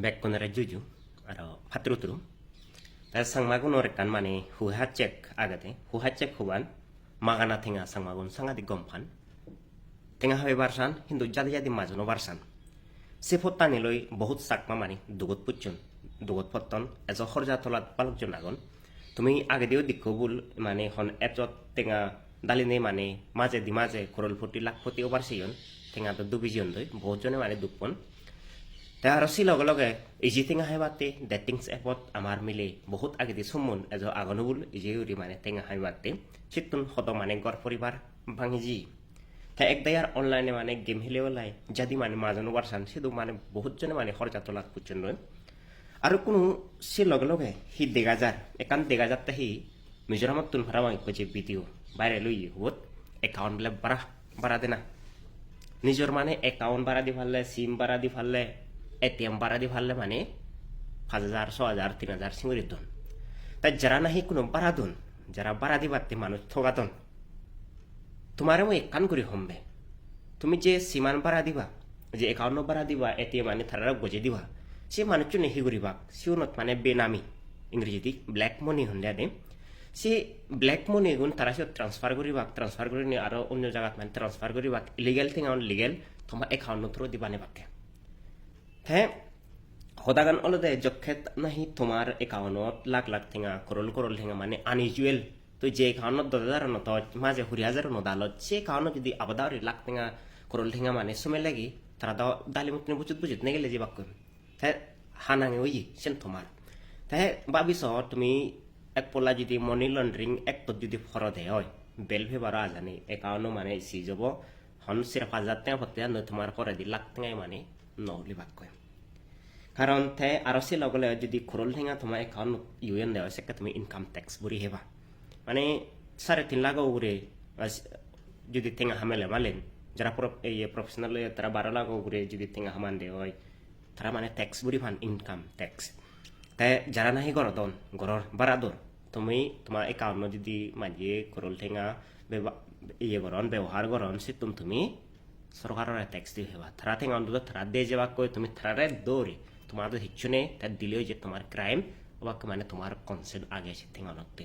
Bekkonere juju aro patrutru ta sangmagun orekan mane huhacek agate huhacek huban magana thinga sangmagun sangadi gompan thinga habe barsan hindu jadi jadi majuno barsan se fottani loi বহুত sakma mani dugot puchun dugot potton ejo horja tolat palukjon agon তুমি আগে দিও দেখো বল মানে হন এজত টেঙা দালিনে মানে মাঝে দি মাঝে করল ফুটি লাখ ফুটি ওভার সিজন টেঙা তো দুবিজন দই বহুত জনে মানে দুপন তা আর সি লগে লগে ইজি টেঙা হাইবাতে ডেটিংস এপত আমার মিলে বহুত আগে দি সমন এজ আগনবুল ইজি উরি মানে টেঙা হাইবাতে চিতুন হত মানে গর পরিবার ভাঙিজি তা একদায়ার অনলাইনে মানে গেম হেলেওলাই যদি মানে মাজানো বারসান সিদু মানে বহুত জনে মানে খরচা তো লাখ পুচন দই আৰু কোনো সে লগে লগে হি দেগাজাৰ একান দেগাজারটা হি মিজোরামত তুন ভাড়া মাই কইছে ভিডিও বাইরে লই হত একাউন্ট বলে বাড়া দেনা নিজর মানে একাউন্ট বাড়া দি ফাললে সিম বাড়া দি ফাললে এটিএম বাড়া দি ফাললে মানে 5,000 6,000 3,000 সিঙ্গুরি দন তাই যারা নাহি কোনো বাড়া দন যারা বাড়া দি বাড়তে মানুষ ঠগাতন তোমারে মই একান করি হমবে তুমি যে সিমান বাড়া দিবা যে একাউন্ট বাড়া দিবা এটিএম মানে থারা গজে দিবা সে মানুষজন হি করিবা সিউনত মানে বেনামি ইংরেজিতে ব্ল্যাক মনি হন্ডে আনে সে ব্ল্যাক মনি গুণ তারা সে ট্রান্সফার করিবা ট্রান্সফার করে নিয়ে আরো অন্য জায়গাত মানে ট্রান্সফার করিবা ইলিগেল থিং অন লিগেল তোমার একাউন্ট থ্রু দিবা নে বাকে হ্যাঁ হদাগান অলদে যক্ষেত নাহি তোমার একাউন্টত লাখ লাখ থিঙা করল থিঙা মানে আনইউজুয়াল তো যে একাউন্টত 10,000 নত মাঝে 20,000 নদালত সে একাউন্ট যদি আবাদারি লাখ থিঙা করল থিঙা মানে সময় লাগি তারা দালি মুতনে বুঝুত নে গেলে যে বাক্য তাই হানাঙে ওই সেন তোমার তাই ভাবিস তুমি এক পোলা যদি মানি লন্ড্রিং এক যদি ফরদে হয় বেল ফেবার আজানি একাউন্ট মানে সি যাব হন সিরা 5,000 টাকা ফতে ন তোমার পরে দি লাখ টাকায় মানে নহলি বাক্য কারণ তাই আরো সে লগলে যদি খরল ঠেঙা তোমার একাউন্ট ইউএন দেওয়া সেটা তুমি ইনকাম ট্যাক্স বুড়ি হেবা মানে 3.5 লাখ উপরে যদি ঠেঙা হামেলে মালেন যারা প্রফেশনাল তারা 12 লাখ উপরে যদি ঠেঙা হামান দেওয়া হয় তারা মানে ট্যাক্স বুড়ি ফান ইনকাম ট্যাক্স তাই যারা নাহি গরদন গরর বারাদর তুমি তোমার একাউন্ট যদি মাঝে করল ঠেঙা গরন ব্যবহার গরন সে তুমি সরকারের ট্যাক্স দিয়ে হেবা তারা ঠেঙা অন্তত তারা দিয়ে যাবা কই তুমি তারারে দৌড়ে তোমার তো হিচ্ছু নেই তার দিলেও যে তোমার ক্রাইম ওবাকে মানে তোমার কনসেন্ট আগে সে ঠেঙা নতে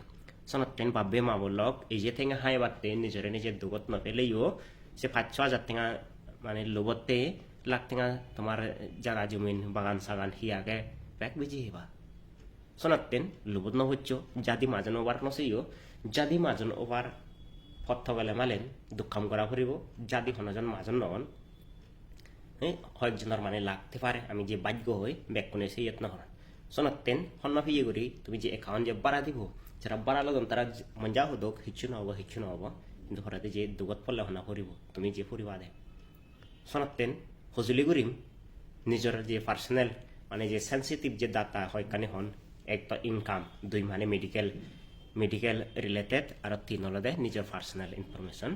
সনতেন ভাববে মা বলক এই যে ঠেঙা হাই বাতে নিজরে নিজের দুগত নপেলেও সে 5-6 হাজার ঠেঙা মানে লোবতে লাখ টেঙা তোমার জায়গা জমিন বাগান সাগান হিয়াকে ব্যাগ বেজি হেবা শোনাতেন লুবত নহচ্ছ যদি মাজন ওভার নসেও যদি মাজন ওভার পথ গেলে মালেন দুঃখাম করা ফুরিব যদি হনজন মাজন নন হয়জনের মানে লাগতে পারে আমি যে বাধ্য হই ব্যাগ কোনে সেই যত্ন হন শোনাতেন হন্না ফিয়ে করি তুমি যে একাউন্ট যে বাড়া দিব যারা বাড়া লগন তারা মঞ্জা হদক হিচ্ছু নহব কিন্তু হঠাৎ যে দুগত পড়লে হনা ফুরিব তুমি যে ফুরিবা দে শোনাতেন হজুলি করিম নিজের যে পার্সোনাল মানে যে সেন্সিটিভ যে ডাটা হয় কানে হন এক তো ইনকাম 2 মানে মেডিকেল রিলেটেড আর 3 হলদে নিজের পার্সোনাল ইনফরমেশন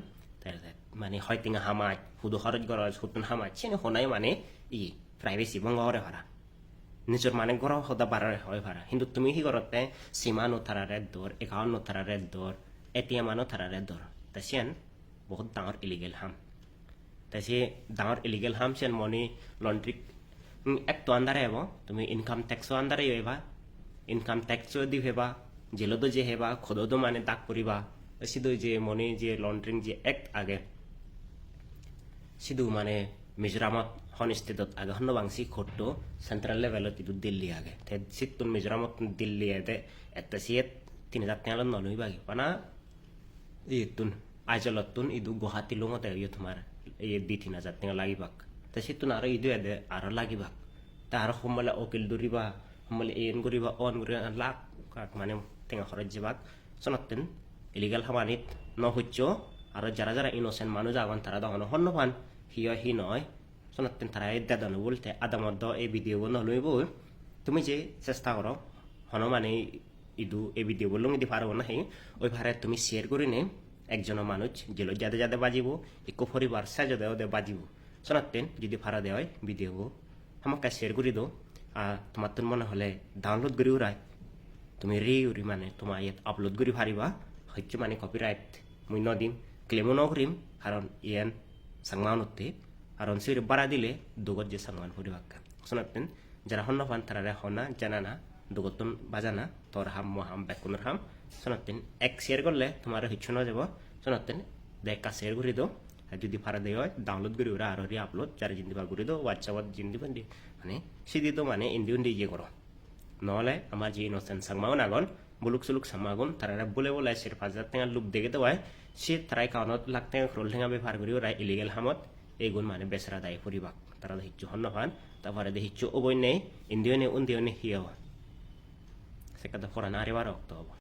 মানে হয় তিঙা হামাজ হুদু খরচ গরজ হুতুন হামাজ সেনে হনাই মানে প্রাইভেসি ভঙ্গ করে ভাড়া নিজের মানে গর হদা বাড়ারে হয় ভাড়া কিন্তু তুমি কি করতে সীমা নথারারে দর একাউন্ট নথারারে দর এটিএম নথারারে দর তা সেন বহুত ডাঙর ইলিগেল হাম তাই সে ডাঙর ইলিগেল হাম সেন মনি লন্ড্রি এক তো আন্দারে হব তুমি ইনকাম ট্যাক্সও আন্দারে হইবা ইনকাম ট্যাক্সও দি হেবা জেলতো যে হেবা খোদতো মানে দাগ করিবা সিধু যে মনি যে লন্ড্রিং যে এক আগে সিধু মানে মিজোরামত হন স্টেটত আগে হন বাংসি খোট্ট সেন্ট্রাল লেভেলত ইদু দিল্লি আগে তাই সিতুন মিজোরামত দিল্লি এতে একটা সিয়েত 3,000 টাকা নলইবা পানা ইতুন আইজলতুন ইদু গুয়াহাটি লুঙতে তোমার এই 2-3 হাজার টাকা লাগিবাক তা সেতুন আরো ইদু এদে আরো লাগিবাক তা আরো সম্বলে অকিল দৌড়িবা সম্বলে এন করিবা অন করিবা লাখ মানে টেঙা খরচ যাবাক শোনাতেন ইলিগাল হামানিত নহচ্ছ আর যারা যারা ইনোসেন্ট মানুষ আগান তারা তখন হন্যপান হি নয় শোনাতেন তারা দাদানো বলতে আদামত এই ভিডিও নহলইব তুমি যে চেষ্টা করো হন মানে ইদু এই ভিডিও বললো ইদি পারবো না ওই ভাড়া তুমি শেয়ার করে নে একজন মানুষ জেল যাতে যাতে বাজিব এক পরিবার সাজা দেওয়া বাজিব শোনাতেন যদি ভাড়া দেওয়া হয় ভিডিও আমাকে শেয়ার করে দো আর তোমার তোর মনে হলে ডাউনলোড করে উড়ায় তুমি উড়ি মানে তোমার ইয়াত আপলোড করে পারিবা হচ্ছে মানে কপিরাইট মুই নদিম ক্লেমও নকরিম কারণ ইয়ান সাংমান হতে আর অনসির বাড়া দিলে দুগত যে সাংমান ফুরিবাক্কা শোনাতেন যারা হন্য ফান তারা হনা জানা না দুগতন বাজানা তোর হাম মহাম বেকুনের হাম শোনাতেন এক শেয়ার করলে তোমার হিচ্ছু না যাব শোনাতেন দেখা শেয়ার করে দাও আর যদি ফারা দেয় হয় ডাউনলোড করে ওরা আরো আপলোড যারা জিন্দি বার করে দাও হোয়াটসঅ্যাপ জিন্দি বান্দি মানে সিদি তো মানে ইন্দি উন্দি ইয়ে করো নহলে আমার যে ইনোসেন্ট সাংমাগন আগন বুলুক সুলুক সামাগুন তারা বলে বলে সের 5,000 টাকা লুপ দেখে তো হয় সে তারাই কাউনত লাখ টাকা ক্রোল ঠেঙা ব্যবহার করি ওরা ইলিগেল হামত এইগুণ মানে বেচরা দায়ী পরিবাক তারা হিচ্ছু হন্য ফান তারপরে হিচ্ছু অবৈ নেই ইন্দিও নেই উন্দিও নেই হিয়াও সে কথা ফোরান আরে বার রক্ত হবো